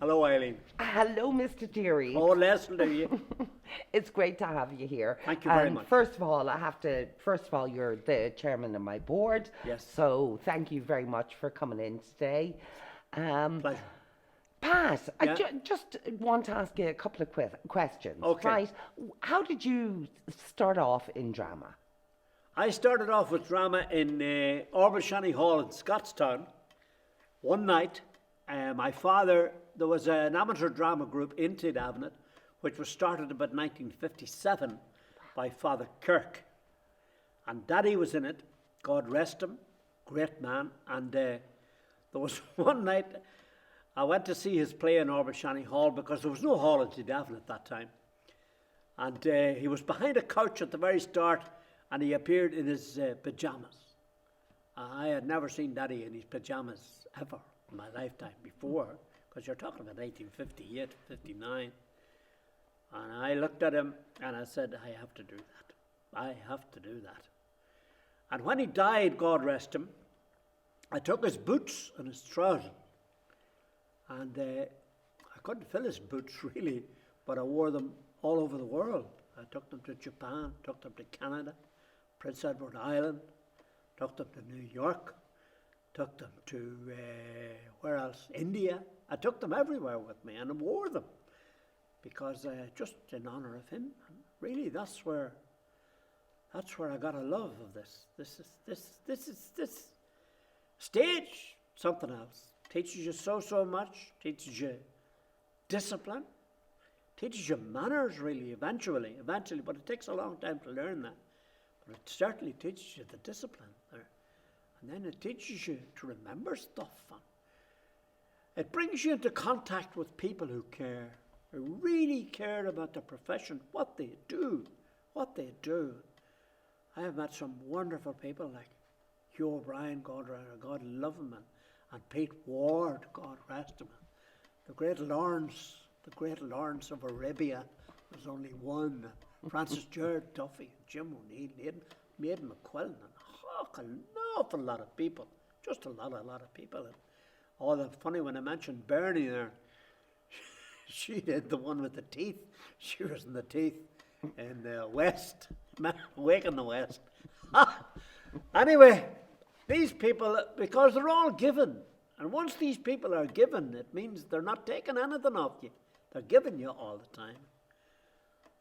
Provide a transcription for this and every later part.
Hello, Eileen. Hello, Mr. Deery. Oh, Leslie, do you? It's great to have you here. Thank you very much. First of all, you're the chairman of my board. Yes. So thank you very much for coming in today. Pleasure. Pat, Yeah. I just want to ask you a couple of questions. Okay. Right. How did you start off in drama? I started off with drama in Orbashani Hall in Scottstown. One night, my father, there was an amateur drama group in Tidavnet, which was started about 1957 by Father Kirk. And Daddy was in it, God rest him, great man. And there was one night, I went to see his play in Orbashani Hall because there was no hall in Tidavnet at that time. And he was behind a couch at the very start, and he appeared in his pyjamas. I had never seen Daddy in his pyjamas ever in my lifetime before, because you're talking about 1958, 59. And I looked at him and I said, I have to do that. I have to do that. And when he died, God rest him, I took his boots and his trousers. And I couldn't fill his boots really, but I wore them all over the world. I took them to Japan, took them to Canada, Prince Edward Island, took them to New York, took them to, where else? India. I took them everywhere with me and I wore them because just in honour of him. And really, that's where I got a love of this. This stage, something else. Teaches you so much, teaches you discipline, teaches you manners really, eventually, but it takes a long time to learn that. But it certainly teaches you the discipline there. And then it teaches you to remember stuff. And it brings you into contact with people who care, who really care about their profession, what they do. I have met some wonderful people like Hugh O'Brien, God love him, and Pete Ward, God rest him. The great Lawrence of Arabia, there's only one. Francis Gerard Duffy, Jim O'Neill, Maiden McQuillan, and an awful lot of people. Just a lot of people. And all the funny when I mentioned Bernie there, she did the one with the teeth. She was in the teeth in the West, Wake in the West. Anyway, these people, because they're all given, and once these people are given, it means they're not taking anything off you. They're giving you all the time.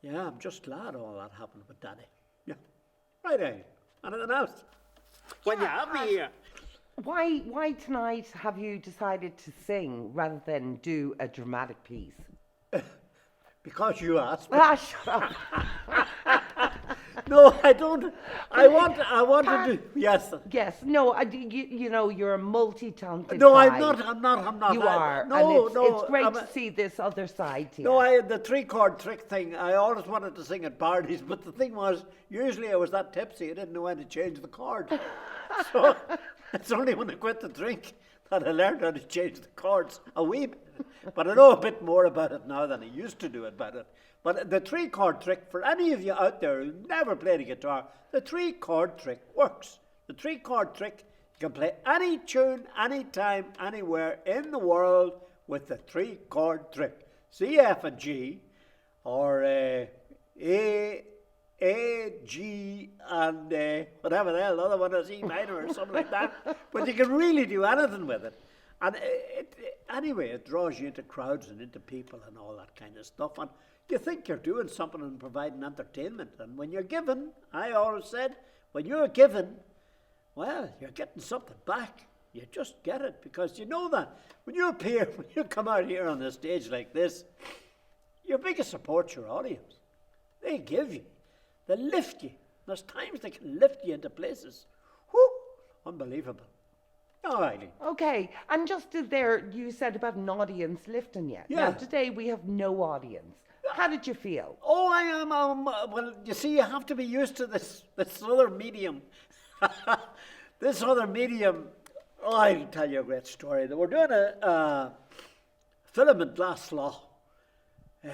Yeah, I'm just glad all that happened with Daddy. Yeah. Right, anything else? When you have me here. Why tonight have you decided to sing rather than do a dramatic piece? Because you asked me. Shut up. No, I don't. I want to do. Yes. Yes. No. You know, you're a multi-talented No, guy. I'm not. You are. No, and no. it's great to see this other side to you. No, the 3-chord trick thing, I always wanted to sing at parties, but the thing was, usually I was that tipsy, I didn't know when to change the chord. So it's only when I quit the drink that I learned how to change the chords a wee bit. But I know a bit more about it now than I used to do about it. But the 3-chord trick, for any of you out there who never played a guitar, the 3-chord trick works. The 3-chord trick, you can play any tune, anytime, anywhere in the world with the 3-chord trick. C, F, and G, or A, G, and whatever the hell, the other one is E minor or something like that. But you can really do anything with it. And anyway, it draws you into crowds and into people and all that kind of stuff. And you think you're doing something and providing entertainment. And when you're given, I always said, when you're given, well, you're getting something back. You just get it because you know that. When you appear, when you come out here on a stage like this, your biggest support's your audience. They give you. They lift you. There's times they can lift you into places. Whoo! Unbelievable. All righty. Okay, and just there, you said about an audience lifting you. Yeah. Now, today we have no audience. How did you feel? Oh, I am. Well, you see, you have to be used to this other medium. This other medium. Oh, I'll tell you a great story. They were doing a film in Glasslaw.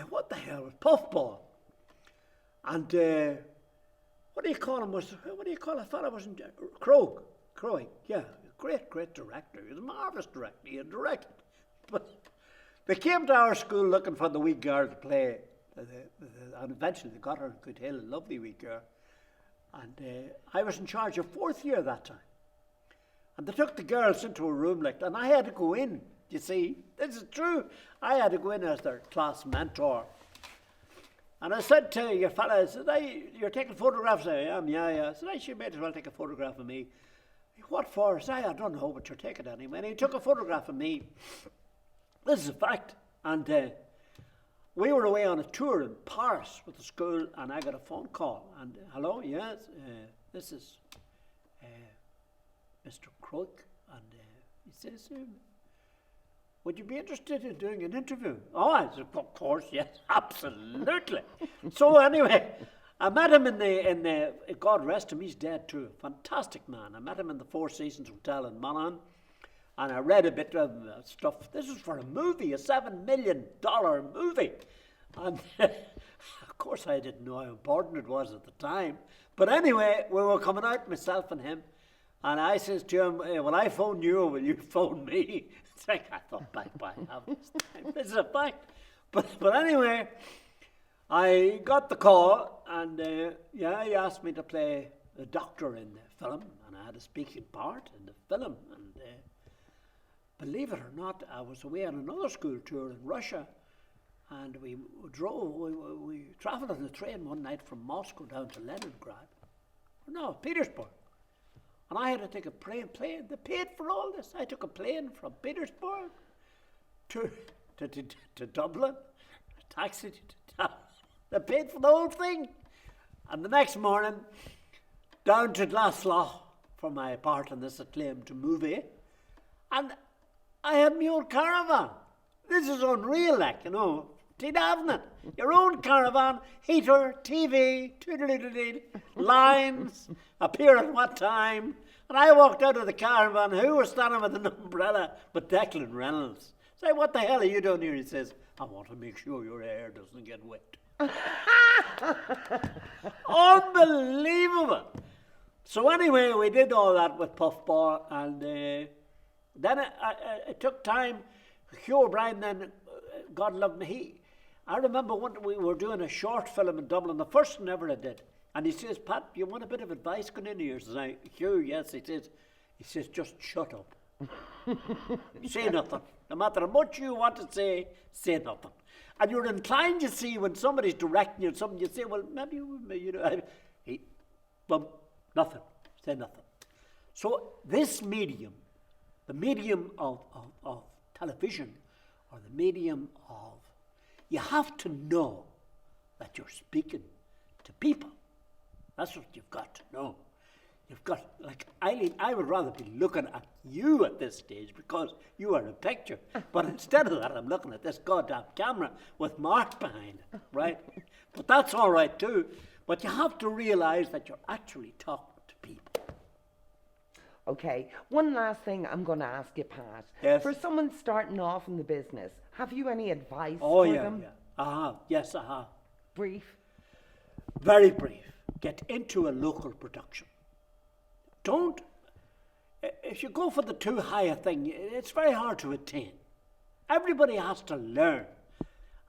What the hell? Puffball. And what do you call him? What do you call a fella? Wasn't Crowe? Yeah, great director. He was a marvelous director. He had directed, but They came to our school looking for the wee girl to play, and eventually they got her in Good Hill, a lovely wee girl. And I was in charge of 4th year that time. And they took the girls into a room like that, and I had to go in, you see. This is true. I had to go in as their class mentor. And I said to your fella, I said, you're taking photographs? I am, yeah. I said, you might as well take a photograph of me. What for? I said, I don't know, but you're taking it anyway. And he took a photograph of me. This is a fact. And we were away on a tour in Paris with the school, and I got a phone call. And hello, yes, this is Mr. Crook. And he says, would you be interested in doing an interview? Oh, I said, of course, yes, absolutely. So anyway, I met him in the God rest him, he's dead too, fantastic man. I met him in the Four Seasons Hotel in Monaghan, and I read a bit of stuff. This was for a movie, a $7 million movie. And of course I didn't know how important it was at the time. But anyway, we were coming out, myself and him, and I says to him, will I phone you or will you phone me? It's like, I thought, bye, have this time. This is a fact. But anyway, I got the call, and he asked me to play a doctor in the film, and I had a speaking part in the film. And believe it or not, I was away on another school tour in Russia, and we travelled on the train one night from Moscow down to Leningrad. No, Petersburg. And I had to take a plane. They paid for all this. I took a plane from Petersburg to Dublin, a taxi to Dublin. They paid for the whole thing. And the next morning, down to Glasgow for my part in this acclaimed movie. And I had my own caravan. This is unreal, like, you know. Did having it. Your own caravan, heater, TV, toodle-doodle-dee, lines, appear at what time. And I walked out of the caravan. Who was standing with an umbrella but Declan Reynolds? Say, what the hell are you doing here? He says, I want to make sure your hair doesn't get wet. Unbelievable. So anyway, we did all that with Puffball, and then it took time. Hugh O'Brien then, God love me, I remember we were doing a short film in Dublin, the first one ever I did. And he says, Pat, you want a bit of advice going into yours? And I, Hugh, yes. He says, just shut up. Say nothing. No matter how much you want to say nothing. And you're inclined to see when somebody's directing you something, you say, well, maybe, you know, nothing. Say nothing. So this medium, the medium of television, or the medium of, you have to know that you're speaking to people. That's what you've got to know. You've got, like, Eileen, I would rather be looking at you at this stage because you are a picture. But instead of that, I'm looking at this goddamn camera with Mark behind it, right? But that's all right too. But you have to realise that you're actually talking to people. Okay, one last thing I'm going to ask you, Pat. Yes. For someone starting off in the business, have you any advice for them? Yeah. I have. Yes, I have. Brief. Very brief. Get into a local production. Don't, if you go for the too high a thing, it's very hard to attain. Everybody has to learn.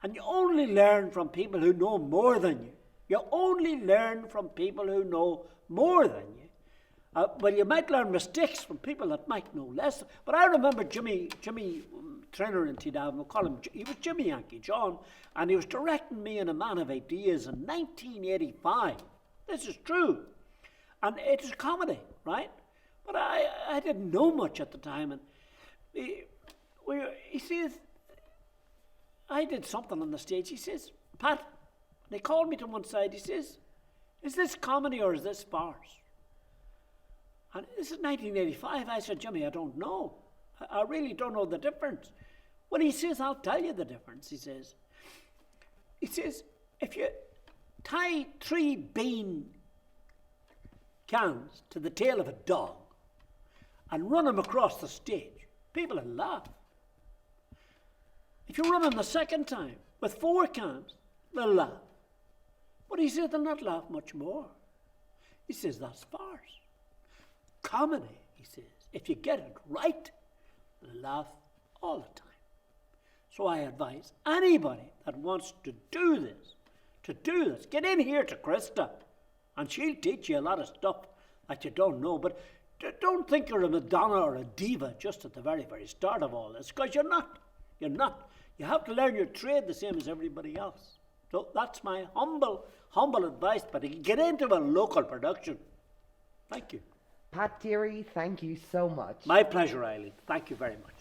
And you only learn from people who know more than you. You only learn from people who know more than you. Well, you might learn mistakes from people that might know less. But I remember Jimmy Trainer in Tidavon, we'll call him, he was Jimmy Yankee John, and he was directing me in A Man of Ideas in 1985. This is true. And it is comedy, right? But I didn't know much at the time. And he says, I did something on the stage. He says, Pat, they called me to one side. He says, is this comedy or is this farce? And this is 1985. I said, Jimmy, I don't know. I really don't know the difference. Well, he says, I'll tell you the difference, he says. He says, if you tie 3 bean cans to the tail of a dog and run them across the stage, people will laugh. If you run them the second time with 4 cans, they'll laugh. But he says they'll not laugh much more. He says that's farce. Comedy, he says, if you get it right, they'll laugh all the time. So I advise anybody that wants to do this, get in here to Krista, and she'll teach you a lot of stuff that you don't know. But don't think you're a Madonna or a diva just at the very, very start of all this, because you're not. You're not. You have to learn your trade the same as everybody else. So that's my humble advice, but you can get into a local production. Thank you. Pat Deery, thank you so much. My pleasure, Eileen. Thank you very much.